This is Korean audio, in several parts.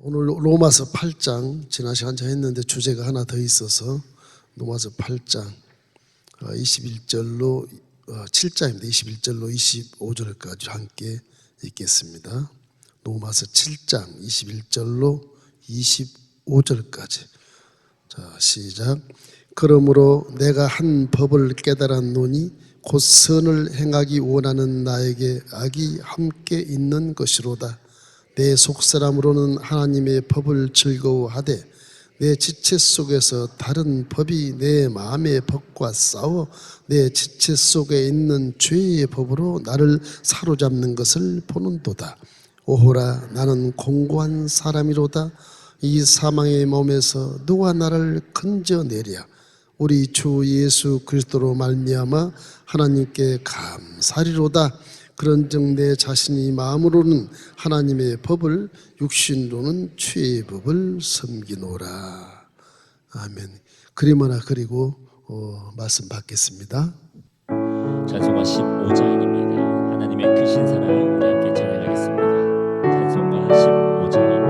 오늘 로마서 8장 지난 시간 저 했는데 주제가 하나 더 있어서 로마서 8장 21절로 7장입니다. 21절로 25절까지 함께 읽겠습니다. 로마서 7장 21절로 25절까지. 자, 시작. 그러므로 내가 한 법을 깨달았노니 곧 선을 행하기 원하는 나에게 악이 함께 있는 것이로다. 내 속사람으로는 하나님의 법을 즐거워하되 내 지체 속에서 다른 법이 내 마음의 법과 싸워 내 지체 속에 있는 죄의 법으로 나를 사로잡는 것을 보는도다. 오호라, 나는 공고한 사람이로다. 이 사망의 몸에서 누가 나를 건져내랴. 우리 주 예수 그리스도로 말미암아 하나님께 감사리로다. 그런즉 내 자신이 마음으로는 하나님의 법을, 육신으로는 죄의 법을 섬기노라. 아멘. 그림 하나 그리고 말씀 받겠습니다. 찬송가 15장입니다. 하나님의 크신 사랑 우리 함께 찬양하겠습니다. 찬송가 15장입니다.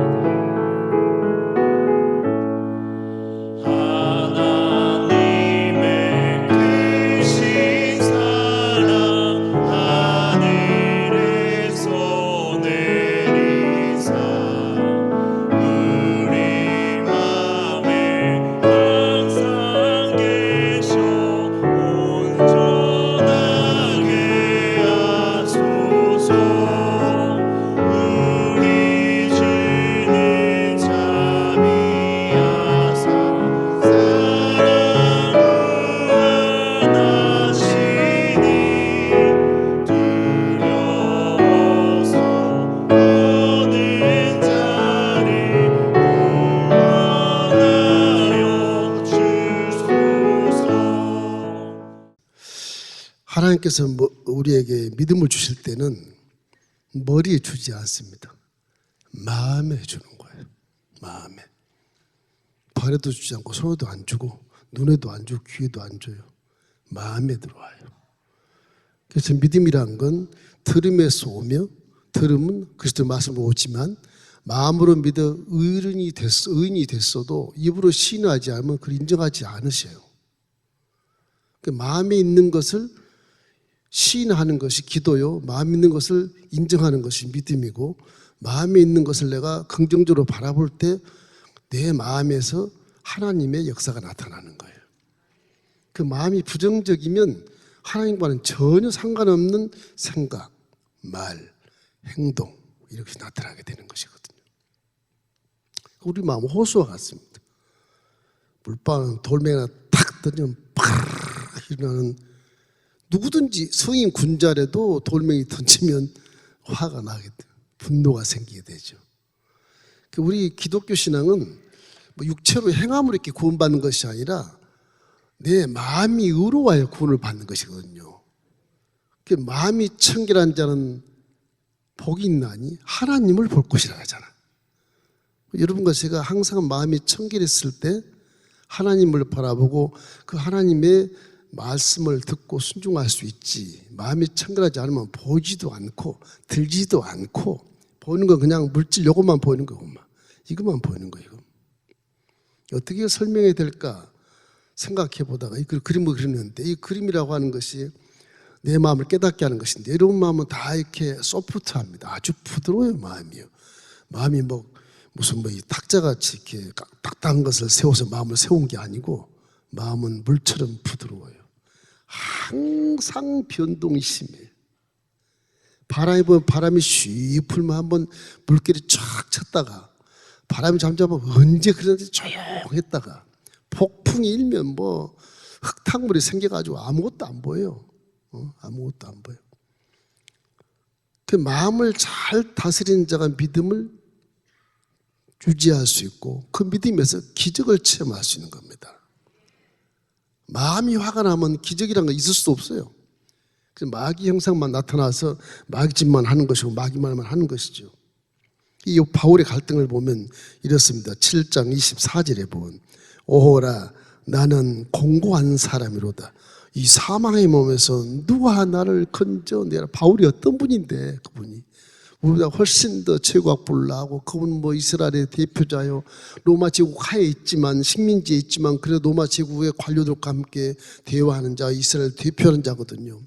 하나님께서 우리에게 믿음을 주실 때는 머리에 주지 않습니다. 마음에 주는 거예요. 마음에. 발에도 주지 않고 손에도 안 주고 눈에도 안 주고 귀에도 안 줘요. 마음에 들어와요. 그래서 믿음이란 건 들음에서 오며, 들음은 그리스도의 말씀으로 오지만 마음으로 믿어 의인이 됐어도 입으로 시인하지 않으면 그걸 인정하지 않으셔요. 마음에 있는 것을 시인하는 것이 기도요, 마음에 있는 것을 인정하는 것이 믿음이고, 마음에 있는 것을 내가 긍정적으로 바라볼 때 내 마음에서 하나님의 역사가 나타나는 거예요. 그 마음이 부정적이면 하나님과는 전혀 상관없는 생각, 말, 행동 이렇게 나타나게 되는 것이거든요. 우리 마음은 호수와 같습니다. 물방울 돌멩이나 탁 던지면 팍 일어나는, 누구든지 성인 군자라도 돌멩이 던지면 화가 나게 돼요. 분노가 생기게 되죠. 우리 기독교 신앙은 육체로 행함으로 이렇게 구원받는 것이 아니라 내 마음이 의로워야 구원을 받는 것이거든요. 마음이 청결한 자는 복이 있나니 하나님을 볼 것이라 하잖아. 여러분과 제가 항상 마음이 청결했을 때 하나님을 바라보고 그 하나님의 말씀을 듣고 순종할 수 있지. 마음이 청결하지 않으면 보지도 않고 들지도 않고, 보이는 건 그냥 물질 요것만 보이는 거구만. 이것만 보이는 거예요. 어떻게 설명해야 될까 생각해 보다가 이 그림을 그리는데, 이 그림이라고 하는 것이 내 마음을 깨닫게 하는 것인데, 여러분 마음은 다 이렇게 소프트합니다. 아주 부드러워요. 마음이요. 마음이 무슨 이 탁자같이 이렇게 딱딱한 것을 세워서 마음을 세운 게 아니고, 마음은 물처럼 부드러워요. 항상 변동이 심해요. 바람이 불면 바람이 쉬 불면 한번 물길이 쫙 쳤다가, 바람이 잠잠하면 언제 그런지 조용했다가, 폭풍이 일면 흙탕물이 생겨가지고 아무것도 안 보여요. 아무것도 안 보여. 그 마음을 잘 다스리는 자가 믿음을 유지할 수 있고, 그 믿음에서 기적을 체험할 수 있는 겁니다. 마음이 화가 나면 기적이란 건 있을 수 없어요. 마귀 형상만 나타나서 마귀짓만 하는 것이고 마귀 말만 하는 것이죠. 이 바울의 갈등을 보면 이렇습니다. 7장 24절에 보면, 오호라, 나는 공고한 사람이로다. 이 사망의 몸에서 누가 나를 건져내라. 바울이 어떤 분인데, 그분이 우리보다 훨씬 더 제국학부를 나오고 그분 뭐 이스라엘의 대표자요. 로마 제국 하에 있지만 식민지에 있지만 그래도 로마 제국의 관료들과 함께 대화하는 자, 이스라엘 대표하는 자거든요.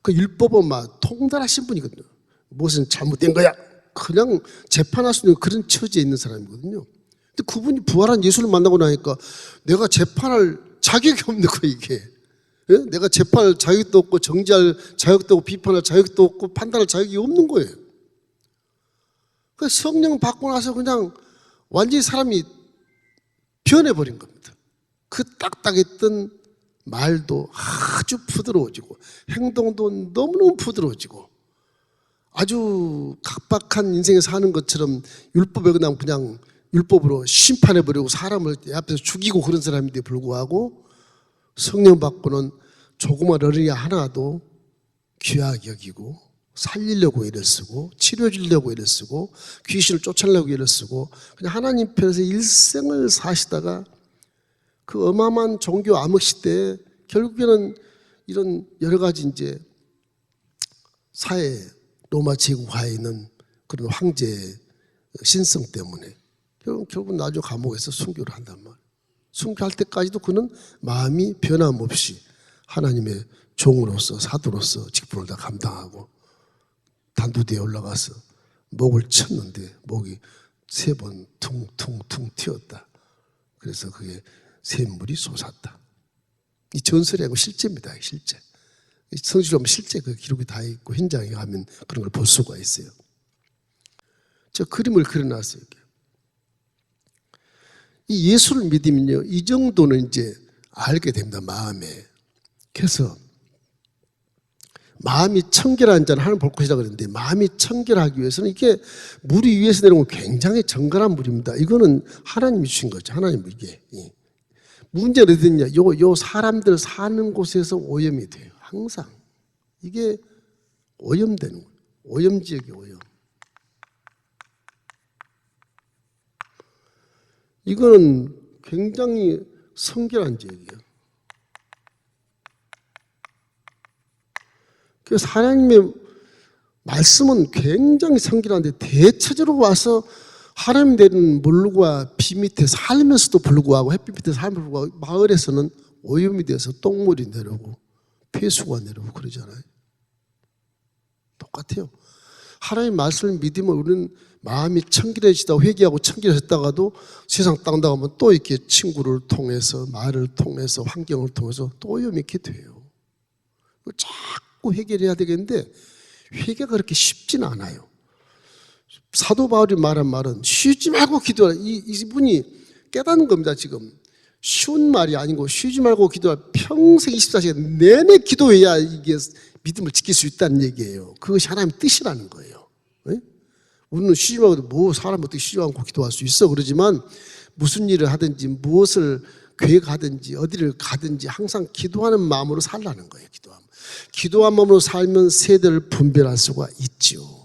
그 율법은 막 통달하신 분이거든요. 무엇은 잘못된 거야. 그냥 재판할 수 있는 그런 처지에 있는 사람이거든요. 근데 그분이 부활한 예수를 만나고 나니까 내가 재판할 자격이 없는 거예요, 이게. 예? 내가 재판할 자격도 없고 정지할 자격도 없고 비판할 자격도 없고 판단할 자격이 없는 거예요. 그 성령 받고 나서 그냥 완전히 사람이 변해버린 겁니다. 그 딱딱했던 말도 아주 부드러워지고 행동도 너무너무 부드러워지고 아주 각박한 인생에 사는 것처럼 율법에 그냥 율법으로 심판해버리고 사람을 앞에서 죽이고 그런 사람인데 불구하고 성령 받고는 조그만 어린이 하나도 귀하게 여기고 살리려고 애를 쓰고 치료해 주려고 애를 쓰고 귀신을 쫓아내려고 애를 쓰고 그냥 하나님 편에서 일생을 사시다가 그 어마어마한 종교 암흑 시대에 결국에는 이런 여러 가지 이제 사회 로마 제국하에 있는 그런 황제의 신성 때문에 결국 나중에 감옥에서 순교를 한단 말이에요. 순교할 때까지도 그는 마음이 변함없이 하나님의 종으로서 사도로서 직분을 다 감당하고 단두대에 올라가서 목을 쳤는데 목이 3번 퉁퉁퉁 튀었다. 그래서 그게 샘물이 솟았다. 이 전설이 아니고 실제입니다. 실제. 성지로 하면 실제 그 기록이 다 있고 현장에 가면 그런 걸 볼 수가 있어요. 저 그림을 그려놨어요. 이 예수를 믿으면요, 이 정도는 이제 알게 됩니다. 마음에. 그래서 마음이 청결한 자는 하나님 볼 것이다 그랬는데 마음이 청결하기 위해서는 이게 물이 위에서 내려오면 굉장히 정갈한 물입니다. 이거는 하나님이 주신 거죠. 하나님 이게. 문제는 어디냐? 요 사람들 사는 곳에서 오염이 돼요. 항상. 이게 오염되는 거예요. 오염지역이 오염. 이거는 굉장히 성결한 지역이에요. 그래서 하나님의 말씀은 굉장히 성결한데 대체적으로 와서 하나님 되는 물과 비 밑에 살면서도 불구하고 햇빛 밑에 살면서도 불구하고 마을에서는 오염이 돼서 똥물이 내려오고 폐수가 내려오고 그러잖아요. 똑같아요. 하나님 말씀을 믿으면 우리는 마음이 청결해지다 회개하고 청결해졌다가도 세상 땅 나가면 또 이렇게 친구를 통해서 말을 통해서 환경을 통해서 또 오염이 이렇게 돼요. 자꾸 회개를 해야 되겠는데 회개가 그렇게 쉽진 않아요. 사도 바울이 말한 말은 쉬지 말고 기도하라. 이분이 깨닫는 겁니다. 지금 쉬운 말이 아니고 쉬지 말고 기도하라. 평생 24시간 내내 기도해야 이게 믿음을 지킬 수 있다는 얘기예요. 그것이 하나님의 뜻이라는 거예요. 네? 우리는 쉬지 말고 뭐 사람 어떻게 쉬지 않고 기도할 수 있어 그러지만 무슨 일을 하든지 무엇을 계획하든지 어디를 가든지 항상 기도하는 마음으로 살라는 거예요. 기도한 마음으로 살면 세대를 분별할 수가 있지요.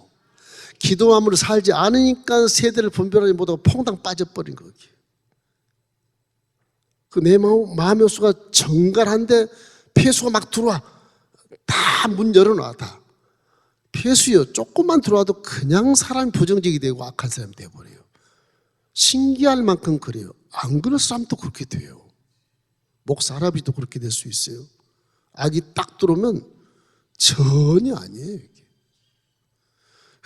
기도함으로 살지 않으니까 세대를 분별하지 못하고 퐁당 빠져버린 거기. 그 내 마음의 호수가 정갈한데 폐수가 막 들어와. 다 문 열어놔 다. 폐수요. 조금만 들어와도 그냥 사람이 부정적이 되고 악한 사람이 되어버려요. 신기할 만큼 그래요. 안 그럴 사람도 그렇게 돼요. 목사 할아버지도 그렇게 될 수 있어요. 악이 딱 들어오면 전혀 아니에요. 이게.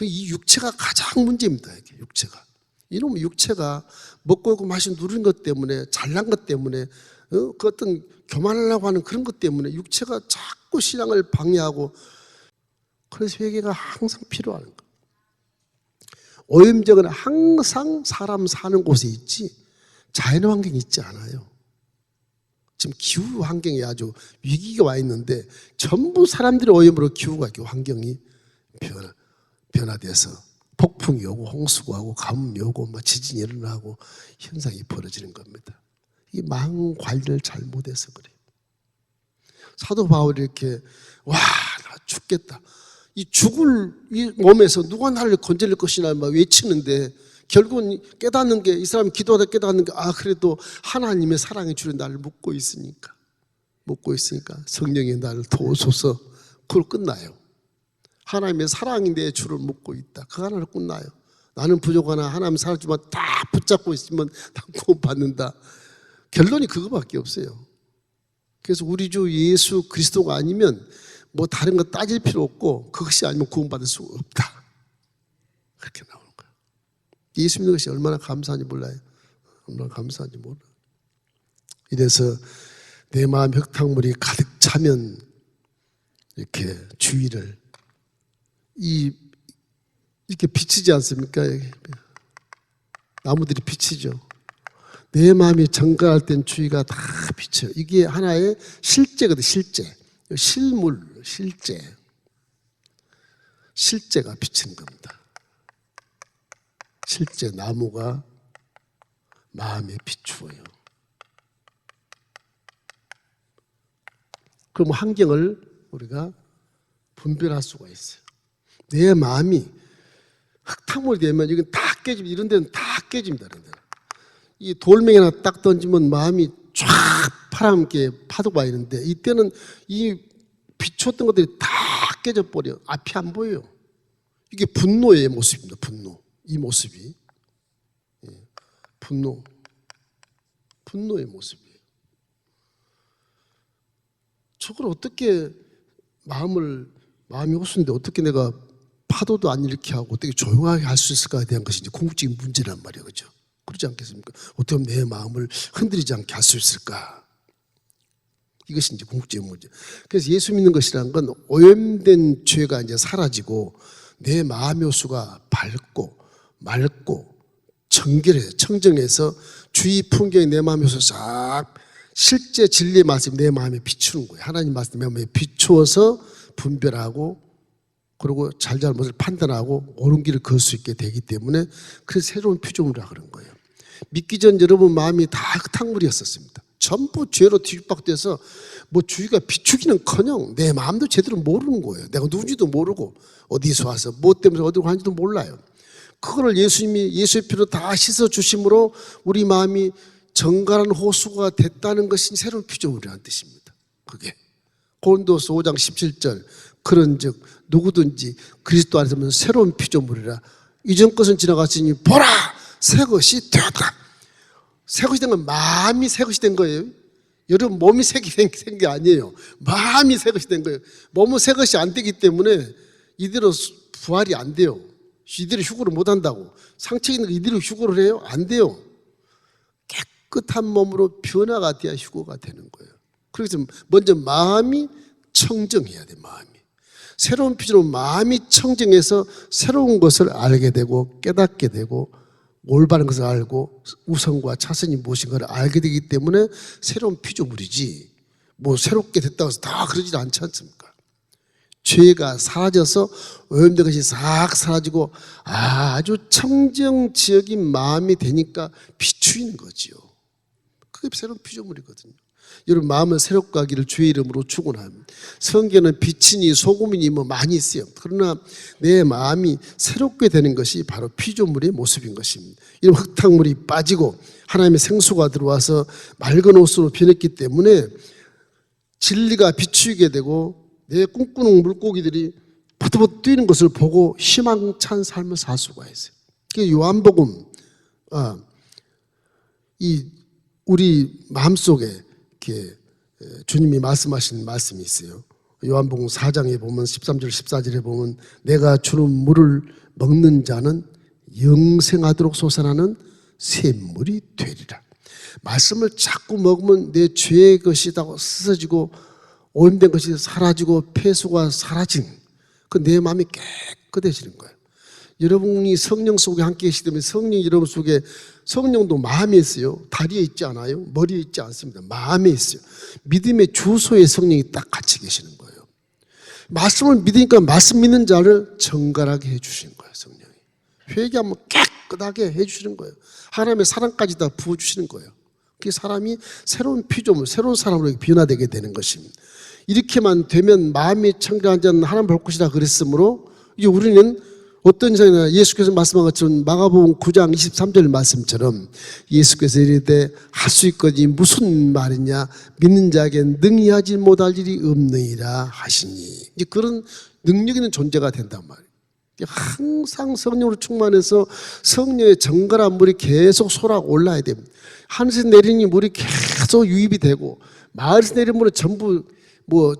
이 육체가 가장 문제입니다. 이게 육체가. 이놈 육체가 먹고 있고 마시고 누린 것 때문에 잘난 것 때문에 그 어떤 교만하려고 하는 그런 것 때문에 육체가 자꾸 신앙을 방해하고 그래서 회개가 항상 필요한 거예요. 오염적은 항상 사람 사는 곳에 있지 자연 환경이 있지 않아요. 지금 기후 환경이 아주 위기가 와 있는데 전부 사람들의 오염으로 기후가 이렇게 환경이 변화돼서 폭풍이 오고 홍수가 오고 가뭄이 오고 막 지진이 일어나고 현상이 벌어지는 겁니다. 이 망 관리를 잘못해서 그래요. 사도 바울이 이렇게 와, 나 죽겠다. 이 죽을 이 몸에서 누가 나를 건져낼 것이나 막 외치는데 결국은 깨닫는 게 이 사람이 기도하다 깨닫는 게 그래도 하나님의 사랑의 줄에 나를 묶고 있으니까 성령이 나를 도우소서 그걸 끝나요. 하나님의 사랑이 내 주를 묶고 있다. 그 하나를 끝나요. 나는 부족하나 하나님 사랑 주면 다 붙잡고 있으면 다 구원받는다. 결론이 그거밖에 없어요. 그래서 우리 주 예수 그리스도가 아니면 뭐 다른 거 따질 필요 없고 그것이 아니면 구원받을 수 없다. 그렇게 나오는 거예요. 예수 믿는 것이 얼마나 감사한지 몰라요. 얼마나 감사한지 몰라요. 이래서 내 마음 흙탕물이 가득 차면 이렇게 주위를 이렇게 비치지 않습니까? 나무들이 비치죠. 내 마음이 정갈할 땐 주위가 다 비쳐요. 이게 하나의 실제거든. 실제. 실물, 실제가 비치는 겁니다. 실제 나무가 마음에 비추어요. 그럼 환경을 우리가 분별할 수가 있어요. 내 마음이 흙탕물이 되면 이건 다 깨집니다. 이런 데는 다 깨집니다. 이런 데는. 이 돌멩이 하나 딱 던지면 마음이 쫙 파랗게 파도가 있는데 이때는 이 비췄던 것들이 다 깨져버려. 앞이 안 보여요. 이게 분노의 모습입니다. 분노. 이 모습이. 분노의 모습이에요. 저걸 어떻게 마음이 호수인데 어떻게 내가 파도도 안 일으키게 하고 어떻게 조용하게 할 수 있을까에 대한 것이 이제 궁극적인 문제란 말이에요. 그죠? 그렇지 않겠습니까? 어떻게 하면 내 마음을 흔들리지 않게 할 수 있을까? 이것이 이제 궁극적인 문제. 그래서 예수 믿는 것이라는 건 오염된 죄가 이제 사라지고 내 마음의 호수가 밝고 맑고 청정해서 주위 풍경이 내 마음의 호수 싹 실제 진리의 말씀이 내 마음에 비추는 거예요. 하나님 말씀이 내 마음에 비추어서 분별하고 그리고 잘잘못을 판단하고 옳은 길을 걸 수 있게 되기 때문에 그래서 새로운 피조물이라 그런 거예요. 믿기 전 여러분 마음이 다 흙탕물이었었습니다. 전부 죄로 뒤죽박죽돼서 뭐 주위가 비추기는커녕 내 마음도 제대로 모르는 거예요. 내가 누군지도 모르고 어디서 와서 뭐 때문에 어디로 가는지도 몰라요. 그거를 예수님이 예수의 피로 다 씻어 주심으로 우리 마음이 정갈한 호수가 됐다는 것이 새로운 피조물이라는 뜻입니다. 그게 고린도서 5장 17절 그런즉 누구든지 그리스도 안에서 새로운 피조물이라 이전 것은 지나갔으니 보라 새 것이 되었다. 새 것이 된 건 마음이 새 것이 된 거예요. 여러분 몸이 새 것이 된 게 아니에요. 마음이 새 것이 된 거예요. 몸은 새 것이 안 되기 때문에 이대로 부활이 안 돼요. 이대로 휴거를 못 한다고. 상처 있는 거 이대로 휴거를 해요? 안 돼요. 깨끗한 몸으로 변화가 돼야 휴거가 되는 거예요. 그래서 먼저 마음이 청정해야 돼. 마음이 새로운 피조로 마음이 청정해서 새로운 것을 알게 되고 깨닫게 되고 올바른 것을 알고 우선과 차선이 무엇인가를 알게 되기 때문에 새로운 피조물이지 뭐 새롭게 됐다고 해서 다 그러지 않지 않습니까? 죄가 사라져서 오염된 것이 싹 사라지고 아주 청정지역인 마음이 되니까 비추이는 거지요. 그게 새로운 피조물이거든요. 여러분 마음은 새롭게 하기를 주의 이름으로 축원합니다. 성경에는 빛이니 소금이니 뭐 많이 있어요. 그러나 내 마음이 새롭게 되는 것이 바로 피조물의 모습인 것입니다. 이런 흙탕물이 빠지고 하나님의 생수가 들어와서 맑은 옷으로 변했기 때문에 진리가 비추이게 되고 내 꿈꾸는 물고기들이 버터버터 뛰는 것을 보고 희망찬 삶을 살 수가 있어요. 요한복음 우리 마음속에 이렇게 주님이 말씀하신 말씀이 있어요. 요한복음 4장에 보면 13절 14절에 보면 내가 주는 물을 먹는 자는 영생하도록 솟아나는 샘물이 되리라. 말씀을 자꾸 먹으면 내 죄의 것이 다 씻어지고 오염된 것이 사라지고 폐수가 사라진 그 내 마음이 깨끗해지는 거예요. 여러분이 성령 속에 함께 계시기 때문에 성령이 여러분 속에 성령도 마음에 있어요. 다리에 있지 않아요. 머리에 있지 않습니다. 마음에 있어요. 믿음의 주소에 성령이 딱 같이 계시는 거예요. 말씀을 믿으니까 말씀 믿는 자를 정갈하게 해주시는 거예요. 성령이 회개하면 깨끗하게 해주시는 거예요. 하나님의 사랑까지 다 부어주시는 거예요. 그 사람이 새로운 피조물, 새로운 사람으로 변화되게 되는 것입니다. 이렇게만 되면 마음이 청결한 자는 하나님 볼 것이다 그랬으므로 이제 우리는 어떤 자나 예수께서 말씀한 것처럼 마가복음 9장 23절 말씀처럼 예수께서 이르되 할 수 있거니 무슨 말이냐 믿는 자에게 능히 하지 못할 일이 없느니라 하시니 이제 그런 능력 있는 존재가 된단 말이에요. 항상 성령으로 충만해서 성령의 정갈한 물이 계속 솟아 올라야 됩니다. 하늘에서 내리는 물이 계속 유입이 되고 마을에서 내리는 물은 전부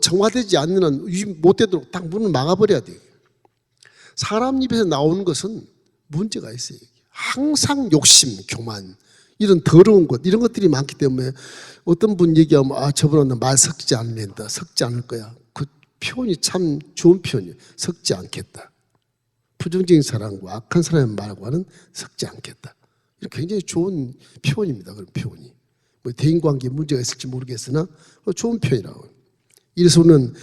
정화되지 않는 한 유입 못 되도록 딱 문을 막아버려야 돼요. 사람 입에서 나오는 것은 문제가 있어요. 항상 욕심, 교만, 이런 더러운 것, 이런 것들이 많기 때문에 어떤 분 얘기하면 저분은 말 섞지 않는다, 섞지 않을 거야. 그 표현이 참 좋은 표현이에요. 섞지 않겠다. 부정적인 사람과 악한 사람의 말과는 섞지 않겠다. 굉장히 좋은 표현입니다. 그런 표현이. 대인관계에 문제가 있을지 모르겠으나 좋은 표현이라고. 이래서 우리는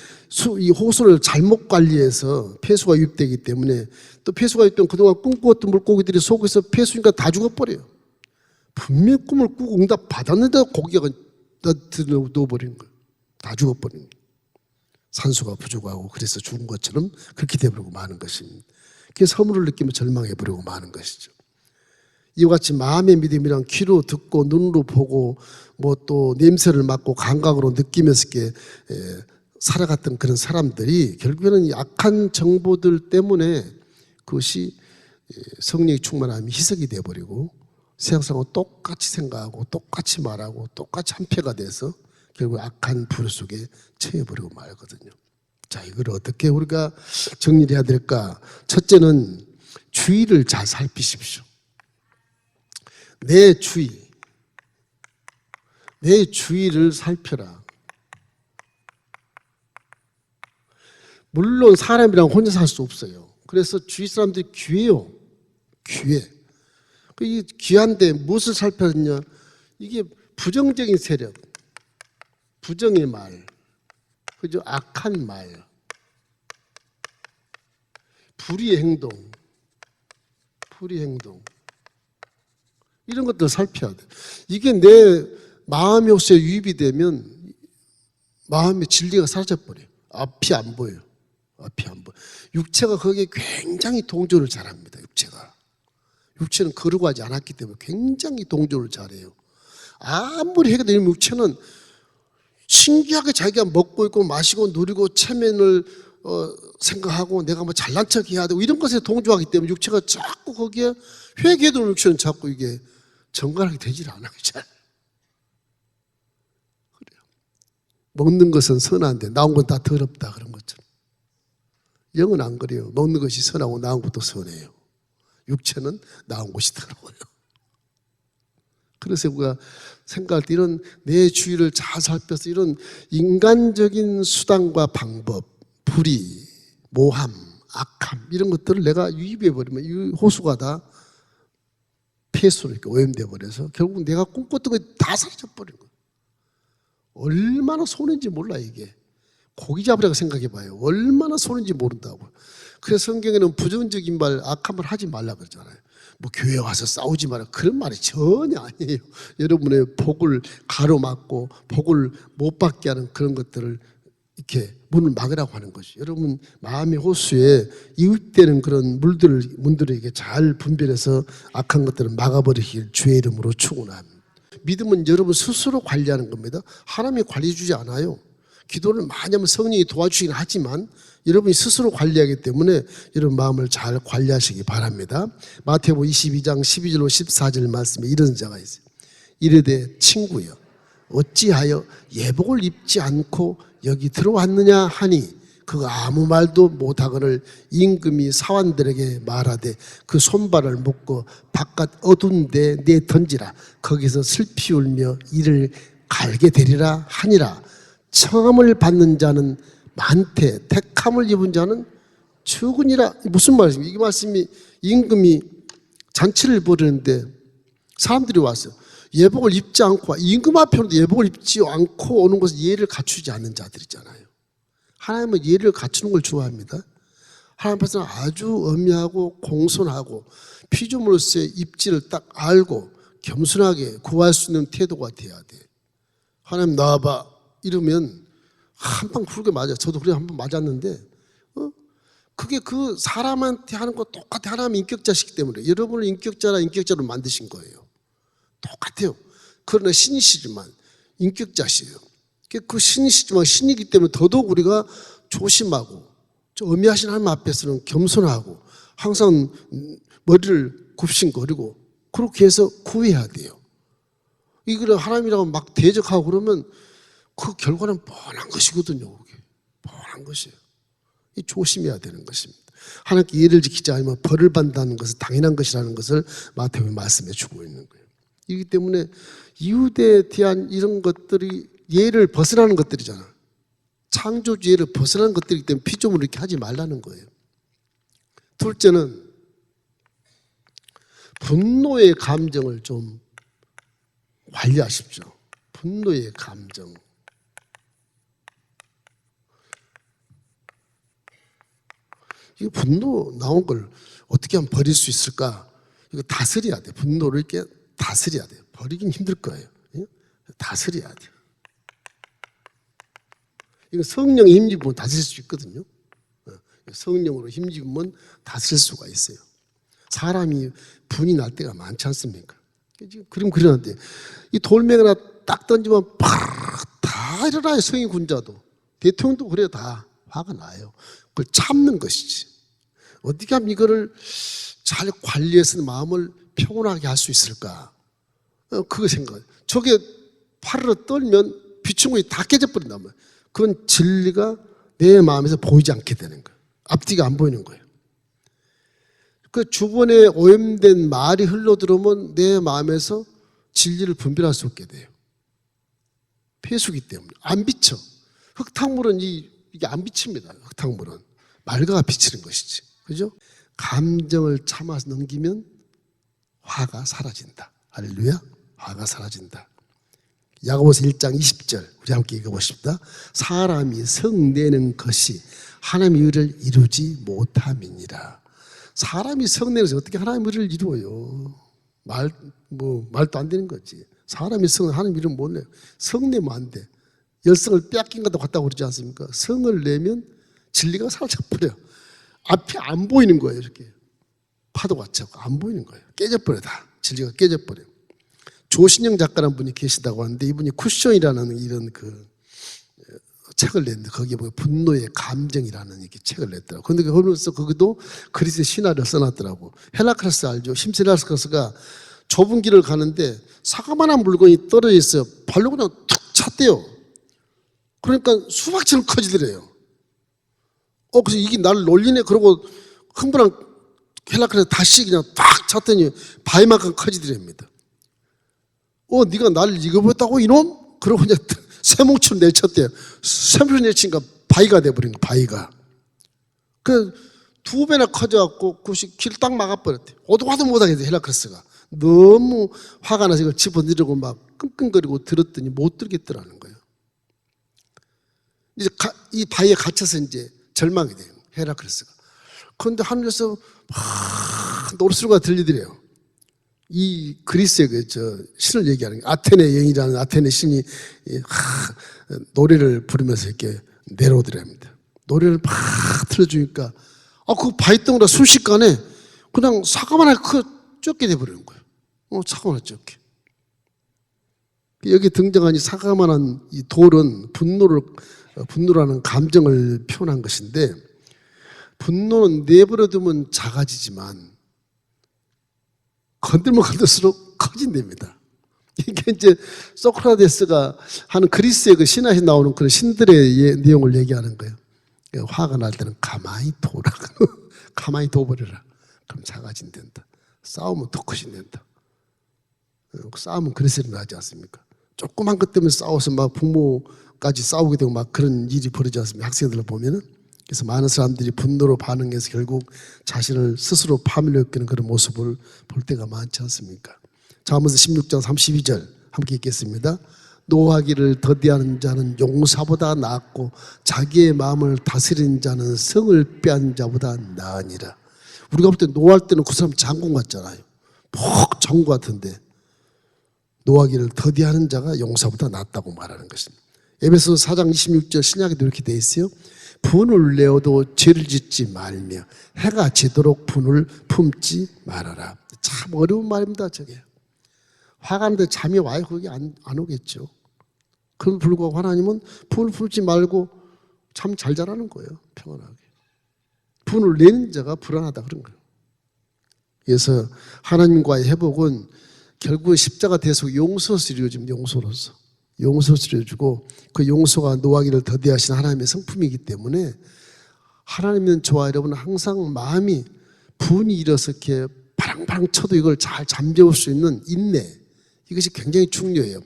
이 호수를 잘못 관리해서 폐수가 유입되기 때문에 또 폐수가 유입되면 그동안 꿈꾸었던 물고기들이 속에서 폐수니까 다 죽어버려요. 분명히 꿈을 꾸고 응답 받았는데 고기가 넣어버리는 거예요. 다 죽어버리는 거예요. 산소가 부족하고 그래서 죽은 것처럼 그렇게 되어버리고 마는 것입니다. 그래서 허물을 느끼며 절망해버리고 마는 것이죠. 이와 같이 마음의 믿음이란 귀로 듣고 눈으로 보고 또 냄새를 맡고 감각으로 느끼면서 이렇게 살아갔던 그런 사람들이 결국에는 이 악한 정보들 때문에 그것이 성령의 충만함이 희석이 되어버리고 세상 사람과 똑같이 생각하고 똑같이 말하고 똑같이 한패가 돼서 결국 악한 불 속에 처해버리고 말거든요. 자, 이걸 어떻게 우리가 정리를 해야 될까? 첫째는 주의를 잘 살피십시오. 내 주위를 살펴라. 물론 사람이랑 혼자 살 수 없어요. 그래서 주위 사람들이 귀해요. 귀해. 이 귀한데 무엇을 살펴야 되냐? 이게 부정적인 세력, 부정의 말, 그죠? 악한 말, 불의의 행동, 이런 것들을 살펴야 돼. 이게 내 마음의 호수에 유입이 되면 마음의 진리가 사라져버려요. 앞이 안 보여요. 육체가 거기에 굉장히 동조를 잘합니다. 육체는 거룩하지 않았기 때문에 굉장히 동조를 잘해요. 아무리 해가 되면 육체는 신기하게 자기가 먹고 있고 마시고 누리고 체면을 생각하고 내가 잘난 척 해야 되고 이런 것에 동조하기 때문에 육체가 자꾸 거기에 회개도 육체는 자꾸 이게 정갈하게 되질 않아요. 잘. 그래요. 먹는 것은 선한데 나온 건 다 더럽다 그런 것처럼. 영은 안 그래요. 먹는 것이 선하고 나온 것도 선해요. 육체는 나온 것이 더러워요. 그래서 우리가 생각할 때 이런 내 주위를 잘 살펴서 이런 인간적인 수단과 방법, 불의, 모함, 악함 이런 것들을 내가 유입해버리면 이 호수가 다 폐수로 이렇게 오염돼 버려서 결국 내가 꿈꿨던 게 다 사라져버린 거예요. 얼마나 손해인지 몰라 이게. 고기 잡으라고 생각해봐요. 얼마나 손해인지 모른다고. 그래서 성경에는 부정적인 말, 악한 말 하지 말라 그러잖아요. 교회 와서 싸우지 마라 그런 말이 전혀 아니에요. 여러분의 복을 가로막고 복을 못 받게 하는 그런 것들을 이렇게 문을 막으라고 하는 것이. 여러분 마음의 호수에 이웃되는 그런 문들을 이렇게 잘 분별해서 악한 것들을 막아버리길 주의 이름으로 축원합니다. 믿음은 여러분 스스로 관리하는 겁니다. 하나님이 관리해 주지 않아요. 기도를 많이 하면 성령이 도와주시긴 하지만 여러분이 스스로 관리하기 때문에 여러분 마음을 잘 관리하시기 바랍니다. 마태복음 22장 12절로 14절 말씀에 이런 자가 있어요. 이르되 친구여 어찌하여 예복을 입지 않고 여기 들어왔느냐 하니 그가 아무 말도 못하거늘 임금이 사환들에게 말하되 그 손발을 묶고 바깥 어두운 데 내 던지라 거기서 슬피 울며 이를 갈게 되리라 하니라. 청함을 받는 자는 많되 택함을 입은 자는 적으니라. 무슨 말씀입니까? 이 말씀이 임금이 잔치를 벌이는데 사람들이 왔어요. 예복을 입지 않고 임금 앞에도 예복을 입지 않고 오는 것은 예를 갖추지 않는 자들이잖아요. 하나님은 예를 갖추는 걸 좋아합니다. 하나님 앞에서는 아주 엄하고 공손하고 피조물로서의 입지를 딱 알고 겸손하게 구할 수 있는 태도가 돼야 돼. 하나님 나와봐 이러면 한 방 굵게 맞아요. 저도 그래 한 번 맞았는데 그게 그 사람한테 하는 거 똑같아. 하나님 인격자시기 때문에 여러분을 인격자로 만드신 거예요. 똑같아요. 그러나 신이시지만 인격자시에요. 그 신이시지만 신이기 때문에 더더욱 우리가 조심하고 어미하신 하나님 앞에서는 겸손하고 항상 머리를 굽신거리고 그렇게 해서 구해야 돼요. 이걸 하나님이라고 막 대적하고 그러면 그 결과는 뻔한 것이거든요. 그게 뻔한 것이에요. 이 조심해야 되는 것입니다. 하나님께 예를 지키지 않으면 벌을 받는다는 것은 당연한 것이라는 것을 마태복음에 말씀해 주고 있는 거예요. 이기 때문에 이웃에 대한 이런 것들이 예를 벗어나는 것들이잖아. 창조주 예를 벗어나는 것들이기 때문에 피조물을 이렇게 하지 말라는 거예요. 둘째는 분노의 감정을 좀 관리하십시오. 분노의 감정. 이 분노 나온 걸 어떻게 하면 버릴 수 있을까? 이거 다스려야 돼. 분노를 이렇게 다스려야 돼요. 버리긴 힘들 거예요. 다스려야 돼요. 이거 성령의 힘입으면 다스릴 수 있거든요. 성령으로 힘입으면 다스릴 수가 있어요. 사람이 분이 날 때가 많지 않습니까? 지금 그림 그려놨는데 이 돌멩이 하나 딱 던지면 다 일어나요. 성인 군자도. 대통령도 그래요. 다 화가 나요. 그걸 참는 것이지. 어떻게 하면 이거를 잘 관리해서 마음을 평온하게 할 수 있을까? 그거 생각해요. 저게 파르르 떨면 비춘물이 다 깨져버린단 말이에요. 그건 진리가 내 마음에서 보이지 않게 되는 거예요. 앞뒤가 안 보이는 거예요. 그 주변에 오염된 말이 흘러들어오면 내 마음에서 진리를 분별할 수 없게 돼요. 폐수기 때문에. 안 비쳐. 흙탕물은 이게 안 비칩니다. 흙탕물은. 말가가 비치는 것이지. 그죠? 감정을 참아서 넘기면 화가 사라진다. 할렐루야. 화가 사라진다. 야고보서 1장 20절 우리 함께 읽어보십시다. 사람이 성내는 것이 하나님의 의를 이루지 못함이니라. 사람이 성내는 것이 어떻게 하나님의 의를 이루어요? 말도 안 되는 거지. 사람이 하나님의 의를 못 내요. 성내면 안 돼. 열성을 빼앗긴 것도 같다고 그러지 않습니까? 성을 내면 진리가 사라져버려. 앞이 안 보이는 거예요. 이렇게 파도가 차고 안 보이는 거예요. 깨져버려 다. 진리가 깨져버려. 조신영 작가라는 분이 계시다고 하는데 이분이 쿠션이라는 이런 그 책을 냈는데 거기에 보면 분노의 감정이라는 이렇게 책을 냈더라고요. 그런데 그러면서 거기도 그리스의 신화를 써놨더라고. 헬라크라스 알죠? 심스헬라크라스가 좁은 길을 가는데 사과만한 물건이 떨어져 있어요. 발로 그냥 툭 찼대요. 그러니까 수박처럼 커지더래요. 그래서 이게 나를 놀리네. 그러고 흥분한 헬라크라스 다시 그냥 딱 찼더니 바위만큼 커지더랍니다. 네가 나를 이겨버렸다고 이놈? 그러고 그냥 쇠뭉치로 내쳤대요. 쇠뭉치로 내치니까 바위가 돼버린 거야. 바위가. 그 2배나 커져갖고 그것이 길 딱 막아버렸대. 오도가도 못하겠대. 헬라크라스가. 너무 화가 나서 이걸 집어넣으려고 막 끙끙거리고 들었더니 못 들겠더라는 거예요. 이제 이 바위에 갇혀서 이제 절망이 돼요. 헬라크라스가. 그런데 하늘에서 막 노랫소리가 들리더래요. 이 그리스의 신을 얘기하는 게 아테네 여인이라는 아테네 신이 노래를 부르면서 이렇게 내려오더랍니다. 노래를 막 틀어주니까 그 바위덩어리가 순식간에 그냥 사과만 하게 쫓게 돼버리는 거예요. 사과만 하게 쫓게. 여기 등장한 이 사과만한 이 돌은 분노라는 감정을 표현한 것인데 분노는 내버려두면 작아지지만 건들면 건들수록 커진답니다. 이게 이제 소크라테스가 하는 그리스의 그 신화에 나오는 그런 신들의 내용을 얘기하는 거예요. 화가 날 때는 가만히 둬라. 가만히 둬버려라. 그럼 작아진단다. 싸우면 더 커진단다. 싸움은 그래서 일어나지 않습니까? 조그만 것 때문에 싸워서 막 부모까지 싸우게 되고 막 그런 일이 벌어지지 않습니까? 학생들을 보면은. 그래서 많은 사람들이 분노로 반응해서 결국 자신을 스스로 파멸시키는 그런 모습을 볼 때가 많지 않습니까? 잠언서 16장 32절 함께 읽겠습니다. 노하기를 더디하는 자는 용사보다 낫고 자기의 마음을 다스리는 자는 성을 빼앗는 자보다 나으니라. 우리가 볼 때 노할 때는 그 사람 장군 같잖아요. 푹 장군 같은데 노하기를 더디하는 자가 용사보다 낫다고 말하는 것입니다. 에베소서 4장 26절 신약에도 이렇게 돼 있어요. 분을 내어도 죄를 짓지 말며 해가 지도록 분을 품지 말아라. 참 어려운 말입니다. 저게. 화가 나는데 잠이 와요? 거기 안 오겠죠. 그럼에도 불구하고 하나님은 분을 품지 말고 참 잘 자라는 거예요. 평안하게. 분을 내는 자가 불안하다 그런 거예요. 그래서 하나님과의 회복은 결국은 십자가 대속 용서로서 이루어집니다. 용서로서 이루어지고 그 용서가 노하기를 더디하신 하나님의 성품이기 때문에 하나님은 저와 여러분은 항상 마음이 분이 일어서 이렇게 바랑바랑 쳐도 이걸 잘 잠재울 수 있는 인내, 이것이 굉장히 중요해요.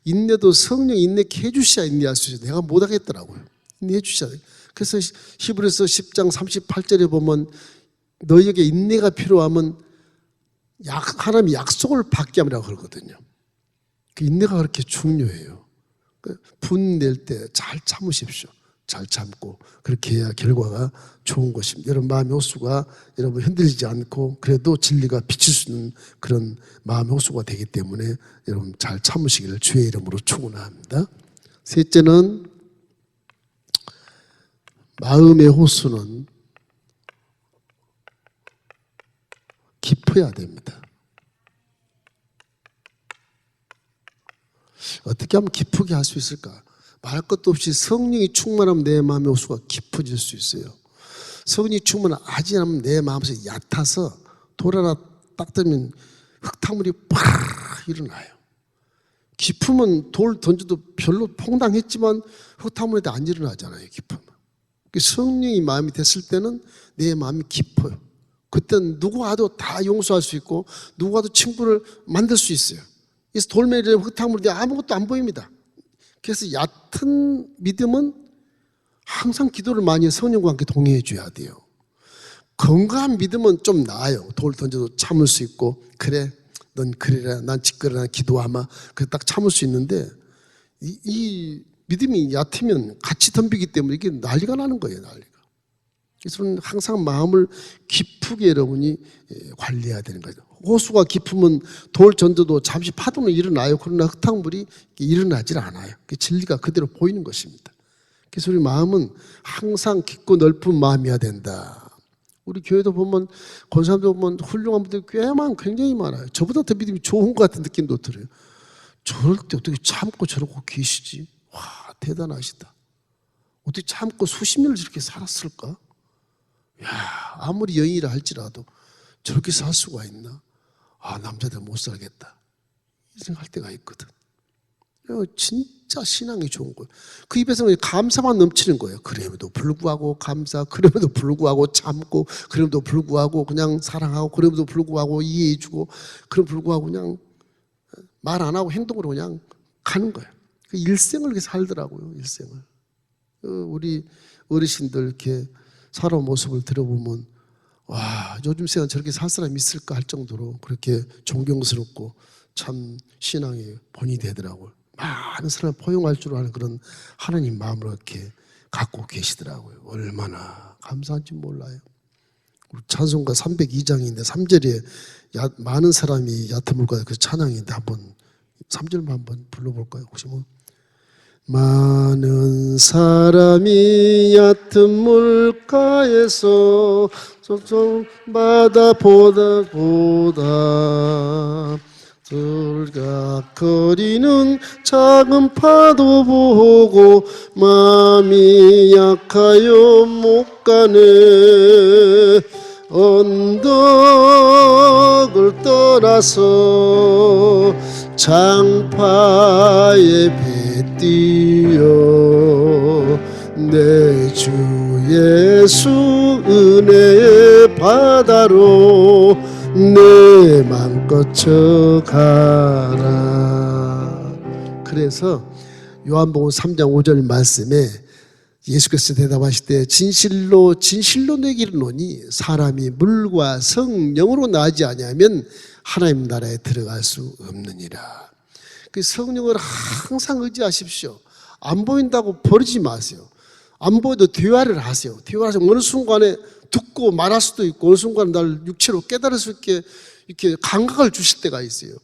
인내도 성령 인내케 해주셔야 인내할 수 있어요. 내가 못하겠더라고요. 인내해 주셔야 돼요. 그래서 히브리서 10장 38절에 보면 너희에게 인내가 필요하면 하나님이 약속을 받게 하라고 그러거든요. 그 인내가 그렇게 중요해요. 분 낼 때 잘 참으십시오. 잘 참고 그렇게 해야 결과가 좋은 것입니다. 여러분 마음의 호수가 여러분 흔들리지 않고 그래도 진리가 비칠 수 있는 그런 마음의 호수가 되기 때문에 여러분 잘 참으시기를 주의 이름으로 축원합니다. 셋째는 마음의 호수는 깊어야 됩니다. 어떻게 하면 깊게 할 수 있을까? 말할 것도 없이 성령이 충만하면 내 마음의 호수가 깊어질 수 있어요. 성령이 충만하지 않으면 내 마음에서 얕아서 돌 하나 딱 들면 흙탕물이 팍 일어나요. 깊으면 돌 던져도 별로 퐁당했지만 흙탕물에도 안 일어나잖아요. 깊으면. 성령이 마음이 됐을 때는 내 마음이 깊어요. 그때는 누구 와도 다 용서할 수 있고 누구 와도 친구를 만들 수 있어요. 그래서 돌멩이에 흙탕물인데 아무것도 안 보입니다. 그래서 얕은 믿음은 항상 기도를 많이 해서 성령과 함께 동행해 줘야 돼요. 건강한 믿음은 좀 나아요. 돌 던져도 참을 수 있고 그래 넌 그래라 난 짓거려라 기도하마 그래 딱 참을 수 있는데 이 믿음이 얕으면 같이 덤비기 때문에 이게 난리가 나는 거예요. 난리가. 그래서 항상 마음을 깊게 여러분이 관리해야 되는 거죠. 호수가 깊으면 돌 던져도 잠시 파도는 일어나요. 그러나 흙탕물이 일어나질 않아요. 진리가 그대로 보이는 것입니다. 그래서 우리 마음은 항상 깊고 넓은 마음이어야 된다. 우리 교회도 보면 권사님도 보면 훌륭한 분들이 굉장히 많아요. 저보다 더 믿음이 좋은 것 같은 느낌도 들어요. 저럴 때 어떻게 참고 저러고 계시지? 와 대단하시다. 어떻게 참고 수십 년을 저렇게 살았을까? 야 아무리 여인이라 할지라도 저렇게 살 수가 있나? 아 남자들 못 살겠다 이 생각할 때가 있거든. 진짜 신앙이 좋은 거예요. 그 입에서는 감사만 넘치는 거예요. 그럼에도 불구하고 감사, 그럼에도 불구하고 참고, 그럼에도 불구하고 그냥 사랑하고, 그럼에도 불구하고 이해해주고, 그럼 불구하고 그냥 말 안 하고 행동으로 그냥 가는 거예요. 그 일생을 이렇게 살더라고요. 일생을. 우리 어르신들 이렇게 살아온 모습을 들어보면 와 요즘 세상 저렇게 살 사람이 있을까 할 정도로 그렇게 존경스럽고 참 신앙의 본이 되더라고요. 많은 사람을 포용할 줄 아는 그런 하나님 마음을 이렇게 갖고 계시더라고요. 얼마나 감사한지 몰라요. 찬송가 302장인데 3절에 많은 사람이 얕은 물가에 그 찬양인데 한번 3절만 한번 불러볼까요? 혹시 뭐 많은 사람이 얕은 물가에서 쏙쏙마다 보다 들각거리는 작은 파도 보고 마음이 약하여 못 가네. 언덕을 떠나서 장파에 배 띄어 내 주 예수 은혜의 바다로 내 맘껏 쳐가라. 그래서 요한복음 3장 5절 말씀에 예수께서 대답하실 때 진실로 내게 이르노니 사람이 물과 성령으로 나지 아니하면 하나님 나라에 들어갈 수 없느니라. 그 성령을 항상 의지하십시오. 안 보인다고 버리지 마세요. 안 보여도 대화를 하세요. 대화하세요. 어느 순간에 듣고 말할 수도 있고 어느 순간에 날 육체로 깨달을 수 있게 이렇게 감각을 주실 때가 있어요.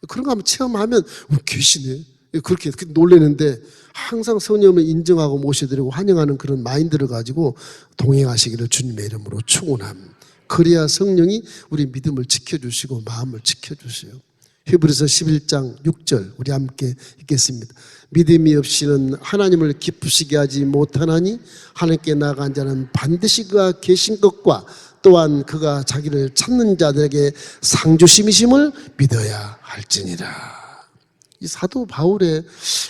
그런 거 한번 체험하면 계시네. 그렇게 놀라는데 항상 성령을 인정하고 모셔드리고 환영하는 그런 마인드를 가지고 동행하시기를 주님의 이름으로 축원합니다. 그래야 성령이 우리 믿음을 지켜주시고 마음을 지켜주세요. 히브리서 11장 6절 우리 함께 읽겠습니다. 믿음이 없이는 하나님을 기쁘시게 하지 못하나니 하나님께 나아간 자는 반드시 그가 계신 것과 또한 그가 자기를 찾는 자들에게 상 주심이심을 믿어야 할지니라. 이 사도 바울의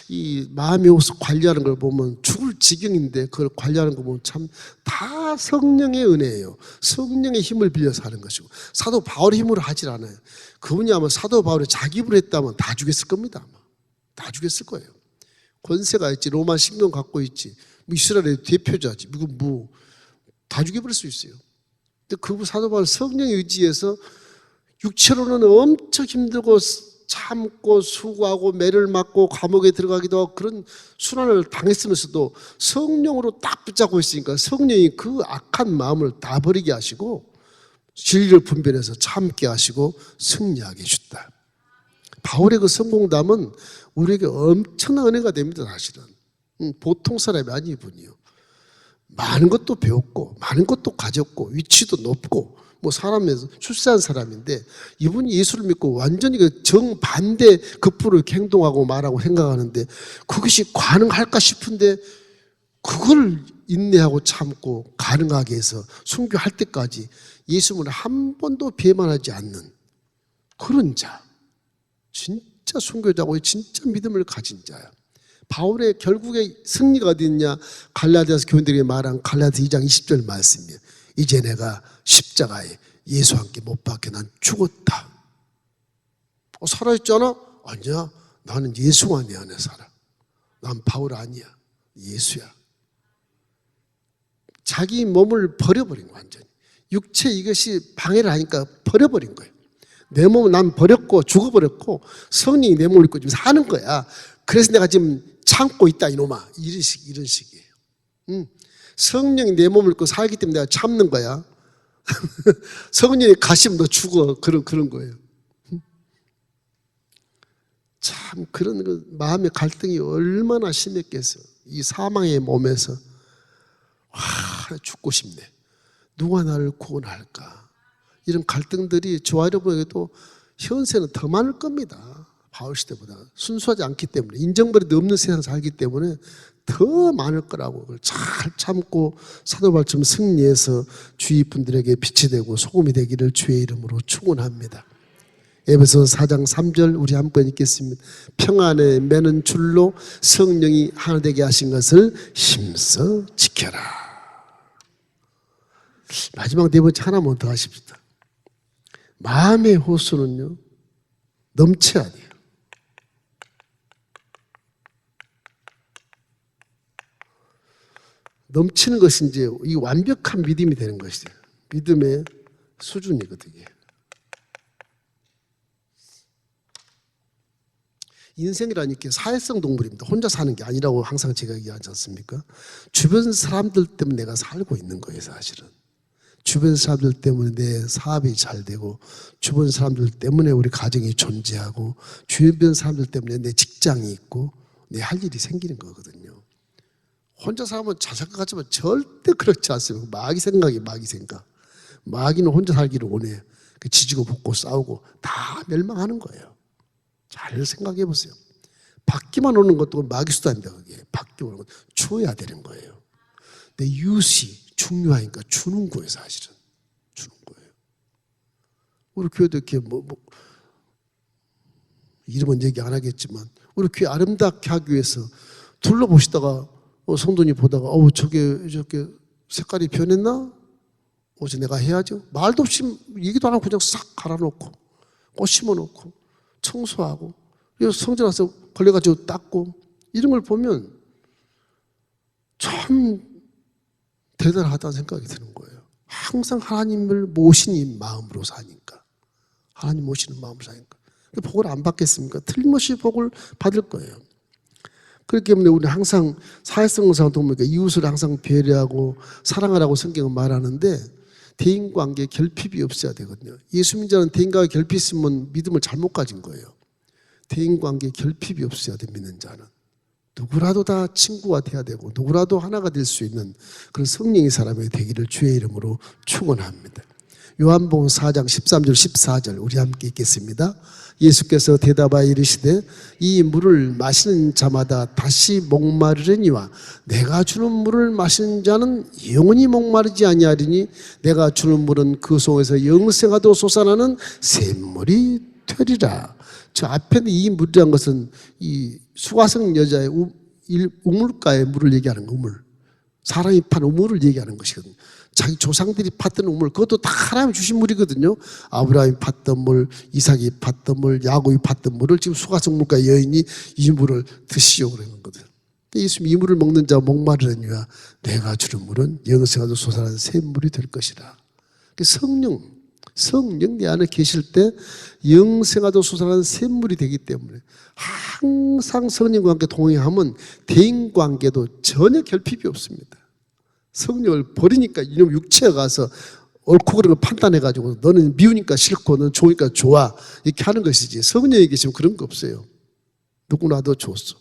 이 마음의 옷을 관리하는 걸 보면 죽을 지경인데 그걸 관리하는 거 보면 참 다 성령의 은혜예요. 성령의 힘을 빌려서 하는 것이고, 사도 바울의 힘으로 하질 않아요. 그분이 아마 사도 바울이 자기 힘으로 했다면 다 죽였을 겁니다. 아마 다 죽였을 거예요. 권세가 있지, 로마 식민 갖고 있지, 이스라엘의 대표자지, 다 죽여버릴 수 있어요. 근데 그 사도 바울 성령의 의지에서 육체로는 엄청 힘들고 참고 수고하고 매를 맞고 감옥에 들어가기도 하고 그런 순환을 당했으면서도 성령으로 딱 붙잡고 있으니까 성령이 그 악한 마음을 다 버리게 하시고 진리를 분별해서 참게 하시고 승리하게 해줬다. 바울의 그 성공담은 우리에게 엄청난 은혜가 됩니다. 사실은 보통 사람이 아니 이분이요. 많은 것도 배웠고 많은 것도 가졌고 위치도 높고 사람에서 출세한 사람인데, 이분이 예수를 믿고 완전히 그 정반대 급부를 행동하고 말하고 생각하는데 그것이 가능할까 싶은데 그걸 인내하고 참고 가능하게 해서 순교할 때까지 예수님을 한 번도 배반하지 않는 그런 자, 진짜 순교자고 진짜 믿음을 가진 자야. 바울의 결국에 승리가 어디 있냐? 갈라디아서 교인들에게 말한 갈라디아 2장 20절 말씀이에요. 이제 내가 십자가에 예수와 함께 못 박혀 난 죽었다. 살아있잖아? 아니야. 나는 예수가 내 안에 살아. 난 바울 아니야. 예수야. 자기 몸을 버려버린 거야, 완전히. 육체 이것이 방해를 하니까 버려버린 거예요. 내 몸을 난 버렸고 죽어버렸고 성령이 내 몸을 입고 지금 사는 거야. 그래서 내가 지금 참고 있다 이놈아. 이런 식이에요. 성령이 내 몸을 입고 살기 때문에 내가 참는 거야. 성령이 가시면 너 죽어. 그런 거예요. 참 그런 그 마음의 갈등이 얼마나 심했겠어요. 이 사망의 몸에서 죽고 싶네. 누가 나를 구원할까? 이런 갈등들이 저와 여러분에게도 현세는 더 많을 겁니다. 바울 시대보다 순수하지 않기 때문에, 인정벌이도 없는 세상 살기 때문에 더 많을 거라고. 그걸 잘 참고 사도 바울처럼 승리해서 주위 분들에게 빛이 되고 소금이 되기를 주의 이름으로 축원합니다. 에베소서 4장 3절 우리 한번 읽겠습니다. 평안에 매는 줄로 성령이 하나 되게 하신 것을 힘써 지켜라. 마지막 네 번째 하나만 더 하십시다. 마음의 호수는요 넘쳐야 돼요. 넘치는 것이 이제 이 완벽한 믿음이 되는 것이에요. 믿음의 수준이거든요. 인생이라는 게 사회성 동물입니다. 혼자 사는 게 아니라고 항상 제가 얘기하지 않습니까? 주변 사람들 때문에 내가 살고 있는 거예요, 사실은. 주변 사람들 때문에 내 사업이 잘 되고, 주변 사람들 때문에 우리 가정이 존재하고, 주변 사람들 때문에 내 직장이 있고, 내 할 일이 생기는 거거든요. 혼자 살면 잘 살 것 같지만 절대 그렇지 않습니다. 마귀 생각이 마귀 생각. 마귀는 혼자 살기를 원해. 지지고 볶고 싸우고 다 멸망하는 거예요. 잘 생각해 보세요. 받기만 오는 것도 마귀 수단입니다. 그게 받기 오는 것 줘야 되는 거예요. 근데 유시 중요하니까 주는 거예요, 사실은. 주는 거예요. 우리 교회도 이렇게 이름은 얘기 안 하겠지만 우리 교회 아름답게 하기 위해서 둘러보시다가 성도님 보다가 저게 색깔이 변했나? 어제 내가 해야죠. 말도 없이 얘기도 안 하고 그냥 싹 갈아놓고 꽃 심어놓고 청소하고 성전 와서 걸려가지고 닦고 이런 걸 보면 참 대단하다는 생각이 드는 거예요. 항상 하나님을 모시는 마음으로 사니까. 하나님 모시는 마음으로 사니까. 복을 안 받겠습니까? 틀림없이 복을 받을 거예요. 그렇기 때문에 우리는 항상 사회성 사람 보니까 이웃을 항상 배려하고 사랑하라고 성경은 말하는데 대인관계에 결핍이 없어야 되거든요. 예수 믿는 자는 대인관계에 결핍이 있으면 믿음을 잘못 가진 거예요. 대인관계에 결핍이 없어야 돼, 믿는 자는. 누구라도 다 친구가 돼야 되고 누구라도 하나가 될 수 있는 그런 성령의 사람이 되기를 주의 이름으로 축원합니다. 요한복음 4장 13절 14절 우리 함께 읽겠습니다. 예수께서 대답하여 이르시되 이 물을 마시는 자마다 다시 목마르려니와 내가 주는 물을 마시는 자는 영원히 목마르지 아니하리니 내가 주는 물은 그 속에서 영생하도록 솟아나는 샘물이 되리라. 저 앞에 이 물이라는 것은 이 수가성 여자의 우물가의 물을 얘기하는 거, 우물. 사람이 판 우물을 얘기하는 것이거든요. 자기 조상들이 팠던 우물, 그것도 다 하나님이 주신 물이거든요. 아브라함이 팠던 물, 이삭이 팠던 물, 야곱이 팠던 물을 지금 수가성 물가의 여인이 이 물을 드시오 그러는 거거든. 예수님이 이 물을 먹는 자 목마르려니와 내가 주는 물은 영생하도록 솟아나는 샘물이 될 것이라. 성령 내 안에 계실 때 영생하도록 솟아나는 샘물이 되기 때문에 항상 성령과 함께 동행하면 대인관계도 전혀 결핍이 없습니다. 성령을 버리니까 이놈 육체에 가서 옳고 그른 걸 판단해가지고 너는 미우니까 싫고 너는 좋으니까 좋아 이렇게 하는 것이지, 성령에 계시면 그런 거 없어요. 누구나도 좋소.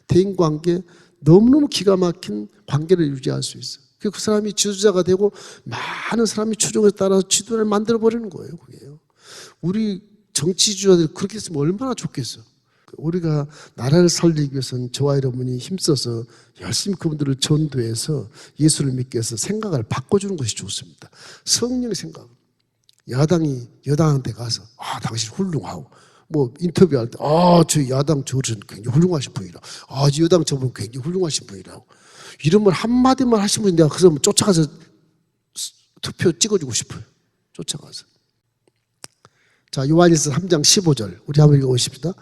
대인관계 너무너무 기가 막힌 관계를 유지할 수 있어요. 그 사람이 지도자가 되고 많은 사람이 추종에 따라서 지도를 만들어버리는 거예요. 그게요. 우리 정치주자들이 그렇게 했으면 얼마나 좋겠어. 우리가 나라를 살리기 위해서는 저와 여러분이 힘써서 열심히 그분들을 전도해서 예수를 믿게 해서 생각을 바꿔주는 것이 좋습니다. 성령의 생각. 야당이 여당한테 가서 당신 훌륭하고 뭐 인터뷰할 때 저 야당 저분 굉장히 훌륭하신 분이라, 저 여당 저분 굉장히 훌륭하신 분이라고 이런 말 한마디만 하시면 내가 그 사람 쫓아가서 투표 찍어주고 싶어요. 쫓아가서. 자, 요한일서 3장 15절 우리 한번 읽어보십시다.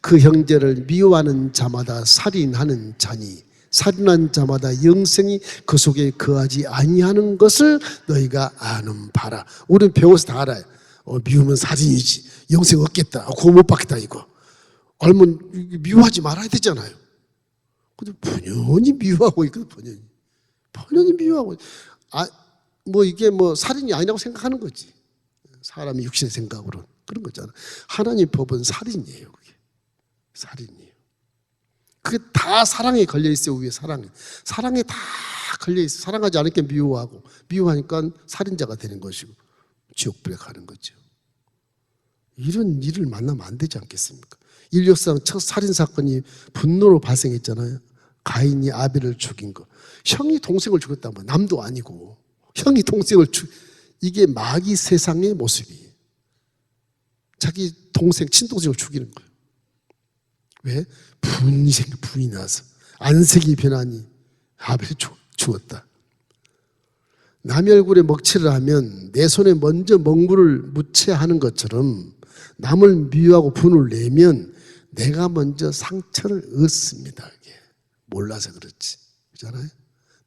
그 형제를 미워하는 자마다 살인하는 자니 살인한 자마다 영생이 그 속에 거하지 아니하는 것을 너희가 아는 바라. 우리는 배워서 다 알아요. 미우면 살인이지, 영생 없겠다, 구원 못 받겠다 이거. 알면 미워하지 말아야 되잖아요. 근데 번연히 미워하고 있거든. 번연히 미워하고. 뭐 이게 뭐 살인이 아니라고 생각하는 거지. 사람이 육신의 생각으로 그런 거잖아. 하나님 법은 살인이에요. 그게 살인이에요. 그게 다 사랑에 걸려 있어요. 위에 사랑에 다 걸려 있어. 사랑하지 않으니까 미워하고, 미워하니까 살인자가 되는 것이고 지옥불에 가는 거죠. 이런 일을 만나면 안 되지 않겠습니까? 인류 역사상 첫 살인 사건이 분노로 발생했잖아요. 가인이 아벨을 죽인 거. 형이 동생을 죽였단 말이야. 남도 아니고 형이 동생을 이게 마귀 세상의 모습이에요. 자기 동생, 친동생을 죽이는 거예요. 왜? 분이 나서 안색이 변하니 아벨이 죽었다. 남의 얼굴에 먹칠을 하면 내 손에 먼저 먹물을 묻혀야 하는 것처럼 남을 미워하고 분을 내면 내가 먼저 상처를 얻습니다. 이게 몰라서 그렇지. 그렇잖아요?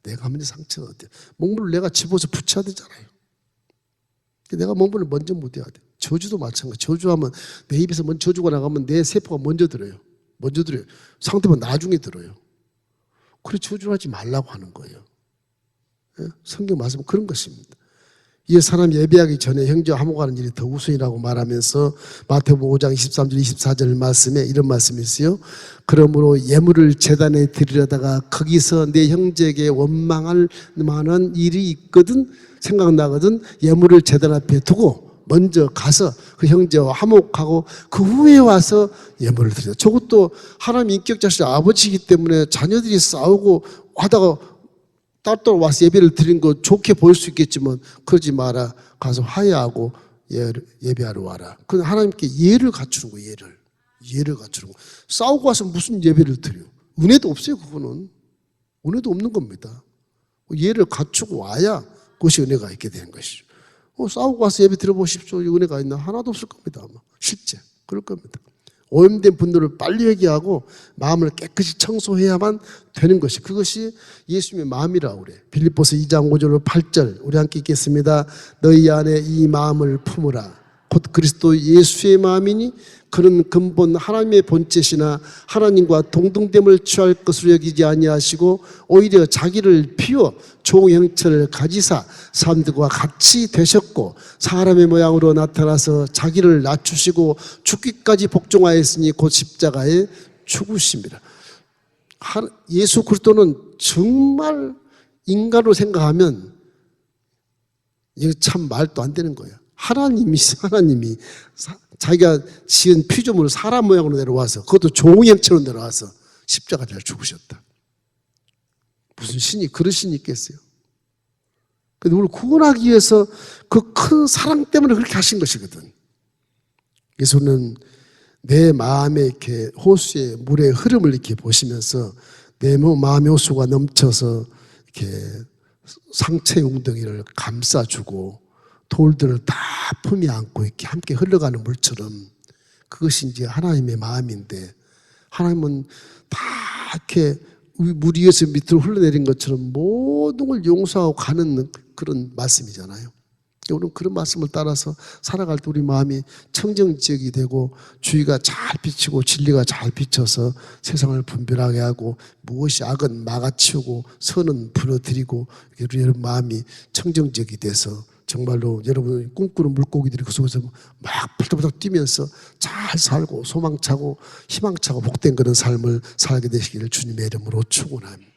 내가 먼저 상처를 얻어요. 먹물을 내가 집어서 붙여야 되잖아요. 내가 먹물을 먼저 묻어야 돼. 저주도 마찬가지. 저주하면 내 입에서 먼저 저주가 나가면 내 세포가 먼저 들어요. 상대방 나중에 들어요. 그래 저주를 하지 말라고 하는 거예요. 성경 말씀은 그런 것입니다. 이 사람 예배하기 전에 형제와 화목하는 일이 더 우선이라고 말하면서 마태복음 5장 23절 24절 말씀에 이런 말씀이 있어요. 그러므로 예물을 제단에 드리려다가 거기서 내 형제에게 원망할 만한 일이 있거든 생각나거든 예물을 제단 앞에 두고 먼저 가서 그 형제와 화목하고 그 후에 와서 예물을 드려. 저것도 하나님 인격자신 아버지이기 때문에 자녀들이 싸우고 하다가 따로 와서 예배를 드린 거 좋게 보일 수 있겠지만 그러지 마라. 가서 화해하고 예배하러 와라. 그건 하나님께 예를 갖추는 거예요. 예를 갖추는 거. 싸우고 와서 무슨 예배를 드려. 은혜도 없어요. 그거는 은혜도 없는 겁니다. 예를 갖추고 와야 그것이 은혜가 있게 되는 것이죠. 싸우고 와서 예배 드려보십시오. 은혜가 있나? 하나도 없을 겁니다. 아마. 실제 그럴 겁니다. 오염된 분노를 빨리 회개하고 마음을 깨끗이 청소해야만 되는 것이, 그것이 예수님의 마음이라고 그래. 빌립보서 2장 5절 8절 우리 함께 읽겠습니다. 너희 안에 이 마음을 품으라. 곧 그리스도 예수의 마음이니 그는 근본 하나님의 본체시나 하나님과 동등됨을 취할 것으로 여기지 아니하시고 오히려 자기를 비워 종 형체를 가지사 사람들과 같이 되셨고 사람의 모양으로 나타나서 자기를 낮추시고 죽기까지 복종하였으니 곧 십자가에 죽으십니다. 예수 그리스도는 정말 인간으로 생각하면 이거 참 말도 안 되는 거예요. 하나님이 자기가 지은 피조물 사람 모양으로 내려와서, 그것도 종의 형체로 내려와서 십자가를 죽으셨다. 무슨 신이 그런 신이 있겠어요? 근데 우리를 구원하기 위해서 그 큰 사랑 때문에 그렇게 하신 것이거든. 예수는 내 마음에 이렇게 호수의 물의 흐름을 이렇게 보시면서 내 마음의 호수가 넘쳐서 이렇게 상처의 웅덩이를 감싸주고 돌들을 다 품에 안고 이렇게 함께 흘러가는 물처럼, 그것이 이제 하나님의 마음인데, 하나님은 다 이렇게 물 위에서 밑으로 흘러내린 것처럼 모든 걸 용서하고 가는 그런 말씀이잖아요. 우리는 그런 말씀을 따라서 살아갈 때 우리 마음이 청정지역이 되고 주의가 잘 비치고 진리가 잘 비쳐서 세상을 분별하게 하고, 무엇이 악은 막아치우고 선은 불어들이고, 여러분 마음이 청정지역이 돼서 정말로 여러분 꿈꾸는 물고기들이 그 속에서 막 벌떡벌떡 뛰면서 잘 살고 소망차고 희망차고 복된 그런 삶을 살게 되시기를 주님의 이름으로 축원합니다.